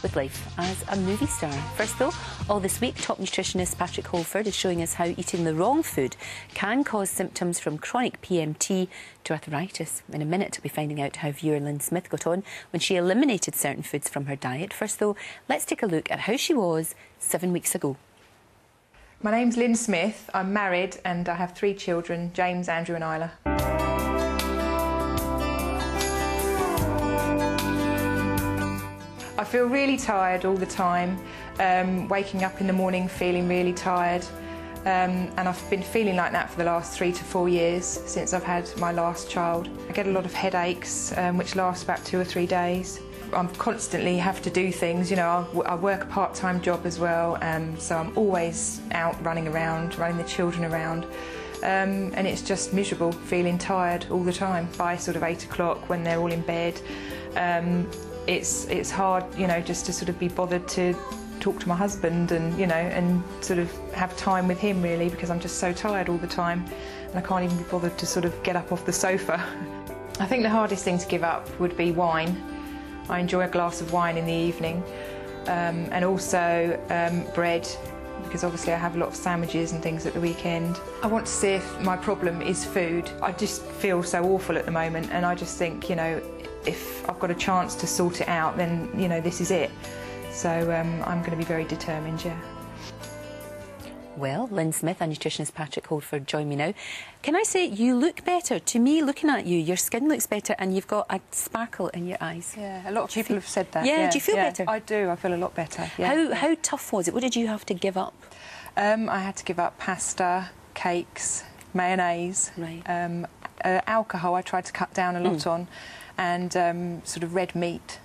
with life as a movie star. First though, all this week, top nutritionist Patrick Holford is showing us how eating the wrong food can cause symptoms from chronic PMT to arthritis. In a minute, we'll be finding out how viewer Lynn Smith got on when she eliminated certain foods from her diet. First though, let's take a look at how she was 7 weeks ago. My name's Lynn Smith, I'm married and I have 3 children, James, Andrew and Isla. I feel really tired all the time, waking up in the morning feeling really tired, and I've been feeling like that for the last 3 to 4 years since I've had my last child. I get a lot of headaches, which last about 2 or 3 days. I constantly have to do things, you know, I work a part-time job as well, so I'm always out running around, running the children around, and it's just miserable, feeling tired all the time. By sort of 8 o'clock when they're all in bed, it's hard, you know, just to sort of be bothered to talk to my husband and, you know, and sort of have time with him really, because I'm just so tired all the time and I can't even be bothered to sort of get up off the sofa. I think the hardest thing to give up would be wine. I enjoy a glass of wine in the evening, and also bread, because obviously I have a lot of sandwiches and things at the weekend. I want to see if my problem is food. I just feel so awful at the moment, and I just think, you know, if I've got a chance to sort it out, then, you know, this is it. So I'm going to be very determined, yeah. Well, Lynn Smith and nutritionist Patrick Holford join me now. Can I say, you look better. To me, looking at you, your skin looks better and you've got a sparkle in your eyes. Yeah, a lot of people have said that. Yeah, do you feel better? I do, I feel a lot better. Yeah. How tough was it? What did you have to give up? I had to give up pasta, cakes, mayonnaise, right. Alcohol I tried to cut down a lot on, and sort of red meat.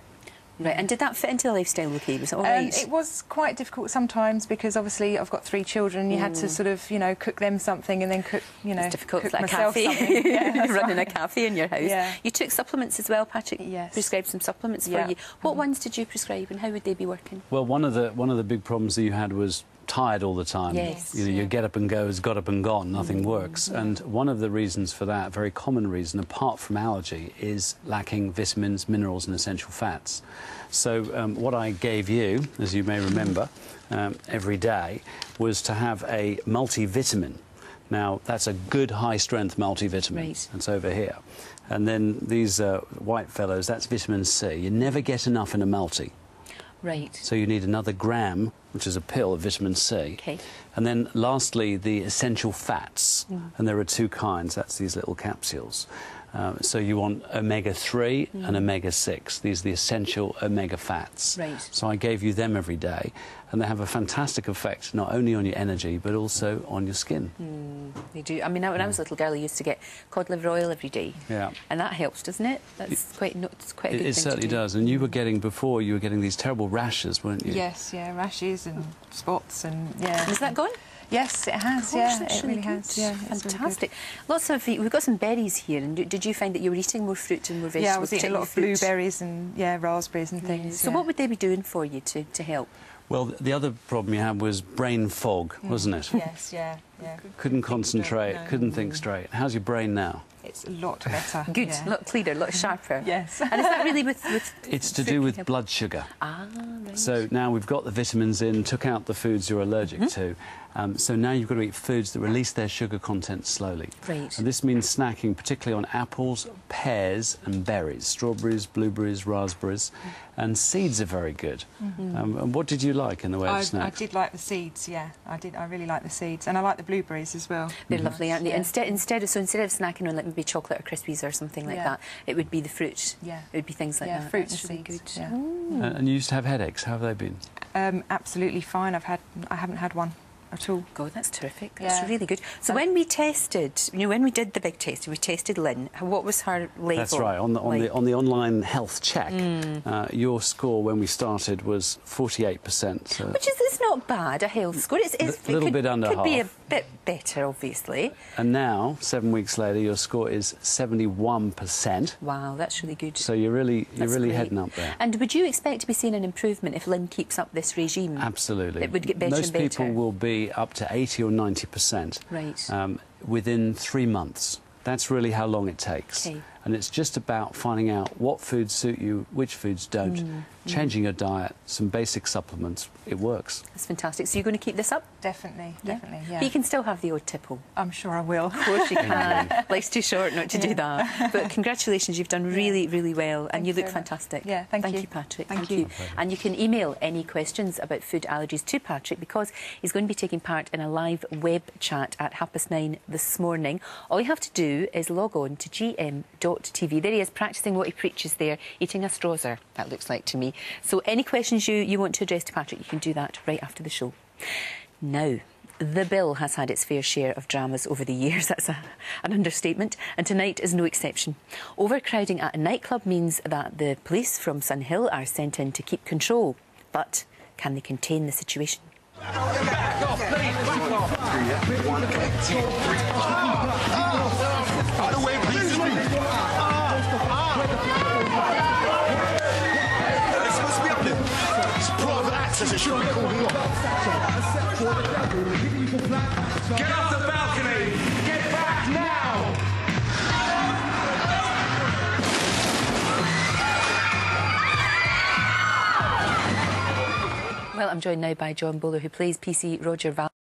Right, and did that fit into the lifestyle okay? Was it all right? It was quite difficult sometimes because obviously I've got 3 children. You had to sort of, you know, cook them something and then cook, you know, it's difficult. cook Like myself a cafe. something. Yeah, You're running right. a cafe in your house. Yeah. You took supplements as well, Patrick. Yes. Prescribed some supplements for you. What ones did you prescribe and how would they be working? Well, one of the big problems that you had was tired all the time. Yes. You know, your get up and go has got up and gone, nothing works. And one of the reasons for that, a very common reason, apart from allergy, is lacking vitamins, minerals and essential fats. So what I gave you, as you may remember, every day, was to have a multivitamin. Now, that's a good high-strength multivitamin. Right. That's over here. And then these white fellows, that's vitamin C. You never get enough in a multi. Right. So you need another gram, which is a pill of vitamin C. Okay. And then lastly, the essential fats. And there are 2 kinds. That's these little capsules. So you want omega-3 and omega-6. These are the essential omega fats. Right. So I gave you them every day, and they have a fantastic effect not only on your energy but also on your skin. They do. I mean, when I was a little girl, I used to get cod liver oil every day. Yeah. And that helps, doesn't it? It's quite a good thing to do. It certainly does. And you were getting, before, you were getting these terrible rashes, weren't you? Yes, yeah, rashes and spots and, yeah. Is that gone? Yes, it has, yeah, it really has. Yeah, fantastic. Lots of, we've got some berries here, and did you find that you were eating more fruit and more vegetables? Yeah, I was eating a lot of blueberries and, yeah, raspberries and things. So what would they be doing for you to help? Well, the other problem you had was brain fog, wasn't it? Yes, yeah. Couldn't concentrate, no. couldn't think straight. How's your brain now? It's a lot better. Good, yeah. a lot clearer, a lot sharper. Yes. And is that really with It's to do with blood sugar. Ah, right. So now we've got the vitamins in, took out the foods you're allergic to. So now you've got to eat foods that release their sugar content slowly. Right. And this means snacking particularly on apples, pears and berries, strawberries, blueberries, raspberries, and seeds are very good. And what did you like in the way of snacks? I did like the seeds, yeah. I really like the seeds, and I like the blueberries as well. They're lovely, aren't they? Yeah. Instead of snacking on like maybe chocolate or Crispies or something like that, it would be the fruit. Yeah. It would be things like that. Fruit and That's really seeds. good. Yeah. And you used to have headaches. How have they been? Absolutely fine. I haven't had one at all. God, that's terrific. Yeah. That's really good. So when we tested, you know, when we did the big test, we tested Lynn. What was her level? That's right. On the online health check, your score when we started was 48%. So which is it's not bad, a health score. It's a little bit under could be a half. bit better, obviously. And now, 7 weeks later, your score is 71%. Wow, that's really good. So you're really great. heading up there. And would you expect to be seeing an improvement if Lynn keeps up this regime? Absolutely. It would get better Most and better. people will be up to 80 or 90%. Right. Within 3 months. That's really how long it takes. Okay. And it's just about finding out what foods suit you, which foods don't, changing your diet, some basic supplements. It works. That's fantastic. So you're going to keep this up? Definitely, definitely, yeah. But you can still have the odd tipple. I'm sure I will. Of course you can. Life's too short not to do that. But congratulations, you've done really, really well, and you look fantastic. Yeah, thank you. You, Patrick. Thank you. And you can email any questions about food allergies to Patrick, because he's going to be taking part in a live web chat at 9:30 this morning. All you have to do is log on to gm.tv. There he is, practising what he preaches there, eating a strawzer, that looks like to me. So any questions you want to address to Patrick, you can do that right after the show. Now, the Bill has had its fair share of dramas over the years. That's an understatement, and tonight is no exception. Overcrowding at a nightclub means that the police from Sunhill are sent in to keep control. But can they contain the situation? Get off the balcony! Get back now! Well, I'm joined now by John Bowler, who plays PC Roger Val.